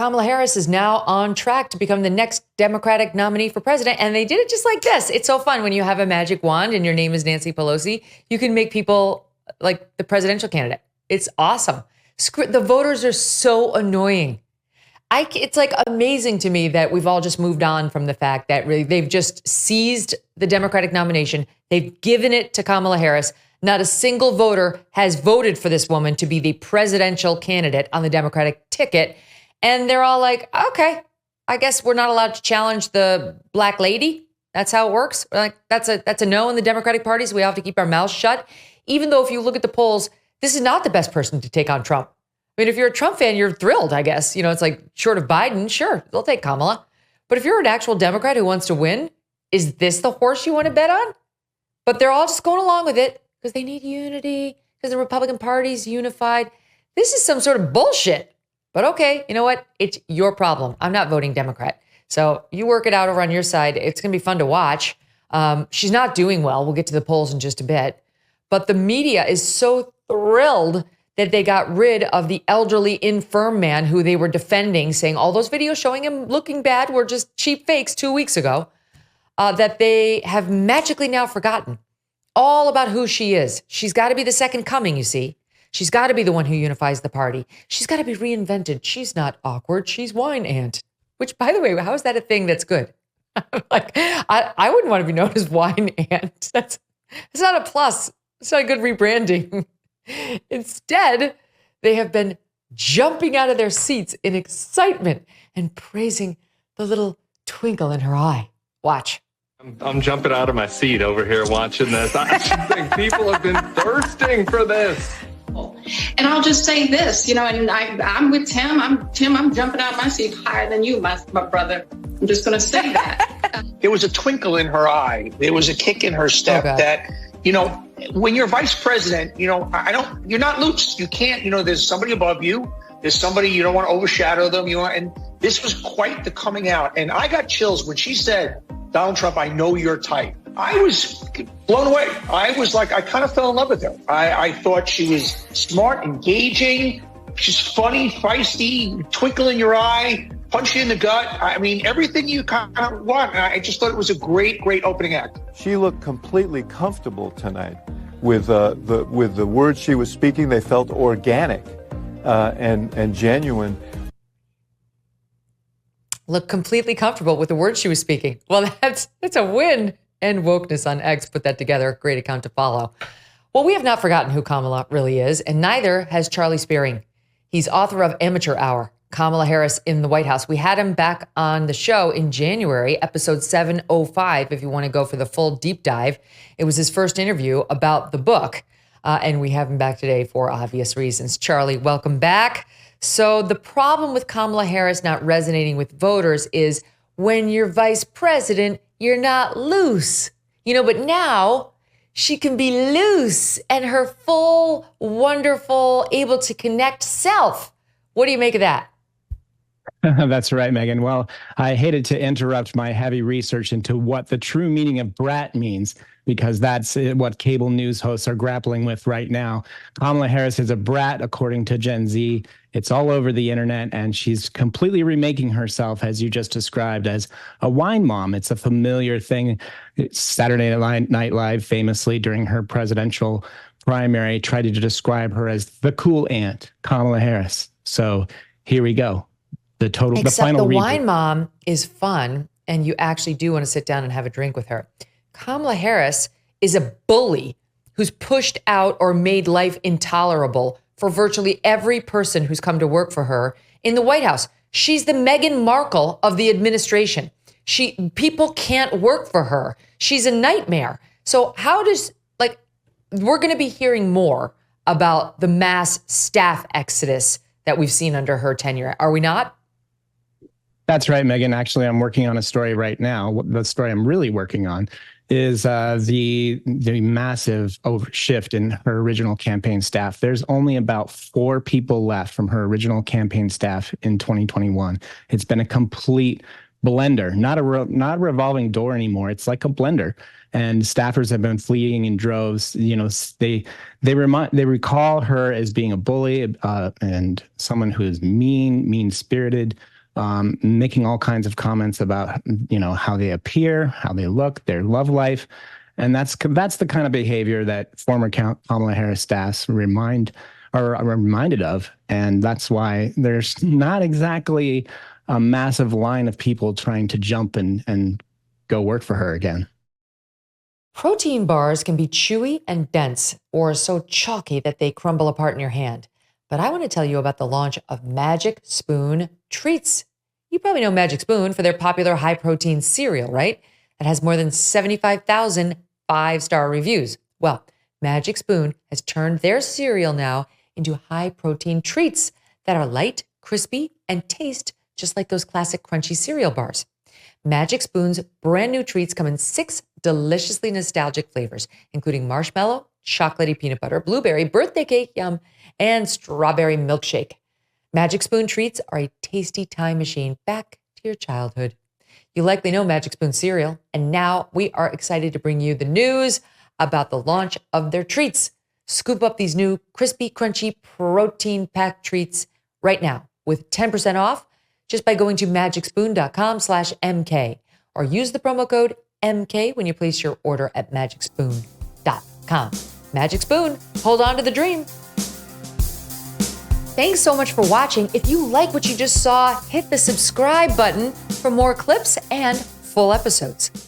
Kamala Harris is now on track to become the next Democratic nominee for president. And they did it just like this. It's so fun when you have a magic wand and your name is Nancy Pelosi. You can make people like the presidential candidate. It's awesome. The voters are so annoying. It's like amazing to me that we've all just moved on from the fact that really they've just seized the Democratic nomination. They've given it to Kamala Harris. Not a single voter has voted for this woman to be the presidential candidate on the Democratic ticket. And they're all like, okay, I guess we're not allowed to challenge the black lady. That's how it works. Like that's a no in the Democratic Party. So we have to keep our mouths shut. Even though if you look at the polls, this is not the best person to take on Trump. I mean, if you're a Trump fan, you're thrilled, I guess. You know, it's like short of Biden, sure, they'll take Kamala. But if you're an actual Democrat who wants to win, is this the horse you want to bet on? But they're all just going along with it because they need unity, because the Republican Party's unified. This is some sort of bullshit. But okay, you know what? It's your problem. I'm not voting Democrat. So you work it out over on your side. It's going to be fun to watch. She's not doing well. We'll get to the polls in just a bit. But the media is so thrilled that they got rid of the elderly infirm man who they were defending, saying all those videos showing him looking bad were just cheap fakes 2 weeks ago, that they have magically now forgotten all about who she is. She's got to be the second coming, you see. She's got to be the one who unifies the party. She's got to be reinvented. She's not awkward. She's wine aunt, which, by the way, how is that a thing that's good? Like, I wouldn't want to be known as wine aunt. It's not a plus. It's not a good rebranding. Instead, they have been jumping out of their seats in excitement and praising the little twinkle in her eye. Watch. I'm jumping out of my seat over here watching this. I think people have been thirsting for this. And I'll just say this, you know, and I'm with Tim. I'm jumping out my seat higher than you, my brother. I'm just going to say that. There was a twinkle in her eye. There was a kick in her step that, you know, when you're vice president, you know, you're not loose. You can't, you know, there's somebody above you. There's somebody, you don't want to overshadow them. And this was quite the coming out. And I got chills when she said, Donald Trump, I know your type. I was blown away. I was like, I kind of fell in love with her. I thought she was smart, engaging. She's funny, feisty, twinkle in your eye, punch you in the gut. I mean, everything you kind of want. I just thought it was a great, great opening act. She looked completely comfortable tonight with the words she was speaking. They felt organic and genuine. Look completely comfortable with the words she was speaking. Well, that's a win. And Wokeness on X put that together. Great account to follow. Well, we have not forgotten who Kamala really is, and neither has Charlie Spiering. He's author of Amateur Hour, Kamala Harris in the White House. We had him back on the show in January, episode 705, if you want to go for the full deep dive. It was his first interview about the book, and we have him back today for obvious reasons. Charlie, welcome back. So the problem with Kamala Harris not resonating with voters is when you're vice president, you're not loose, you know, but now she can be loose and her full, wonderful, able to connect self. What do you make of that? That's right, Megyn. Well, I hated to interrupt my heavy research into what the true meaning of brat means, because that's what cable news hosts are grappling with right now. Kamala Harris is a brat, according to Gen Z. It's all over the internet, and she's completely remaking herself, as you just described, as a wine mom. It's a familiar thing. Saturday Night Live famously, during her presidential primary, tried to describe her as the cool aunt, Kamala Harris. So here we go. Except the final the reboot. wine mom is fun, and you actually do want to sit down and have a drink with her. Kamala Harris is a bully who's pushed out or made life intolerable for virtually every person who's come to work for her in the White House. She's the Meghan Markle of the administration. People can't work for her. She's a nightmare. So we're going to be hearing more about the mass staff exodus that we've seen under her tenure. Are we not? That's right, Megyn. Actually, I'm working on a story right now. The story I'm really working on is the massive shift in her original campaign staff. There's only about 4 people left from her original campaign staff in 2021. It's been a complete blender, not a revolving door anymore. It's like a blender. And staffers have been fleeing in droves. You know, they recall her as being a bully and someone who is mean-spirited, making all kinds of comments about, you know, how they appear, how they look, their love life. And that's the kind of behavior that former Kamala Harris staffs are reminded of. And that's why there's not exactly a massive line of people trying to jump and go work for her again. Protein bars can be chewy and dense, or so chalky that they crumble apart in your hand. But I want to tell you about the launch of Magic Spoon Treats. You probably know Magic Spoon for their popular high-protein cereal, right? It has more than 75,000 5-star reviews. Well, Magic Spoon has turned their cereal now into high-protein treats that are light, crispy, and taste just like those classic crunchy cereal bars. Magic Spoon's brand new treats come in 6 deliciously nostalgic flavors, including marshmallow, chocolatey peanut butter, blueberry, birthday cake, yum, and strawberry milkshake. Magic Spoon treats are a tasty time machine back to your childhood. You likely know Magic Spoon cereal, and now we are excited to bring you the news about the launch of their treats. Scoop up these new crispy, crunchy, protein-packed treats right now with 10% off just by going to magicspoon.com/MK or use the promo code MK when you place your order at magicspoon.com. Magic Spoon, hold on to the dream. Thanks so much for watching. If you like what you just saw, hit the subscribe button for more clips and full episodes.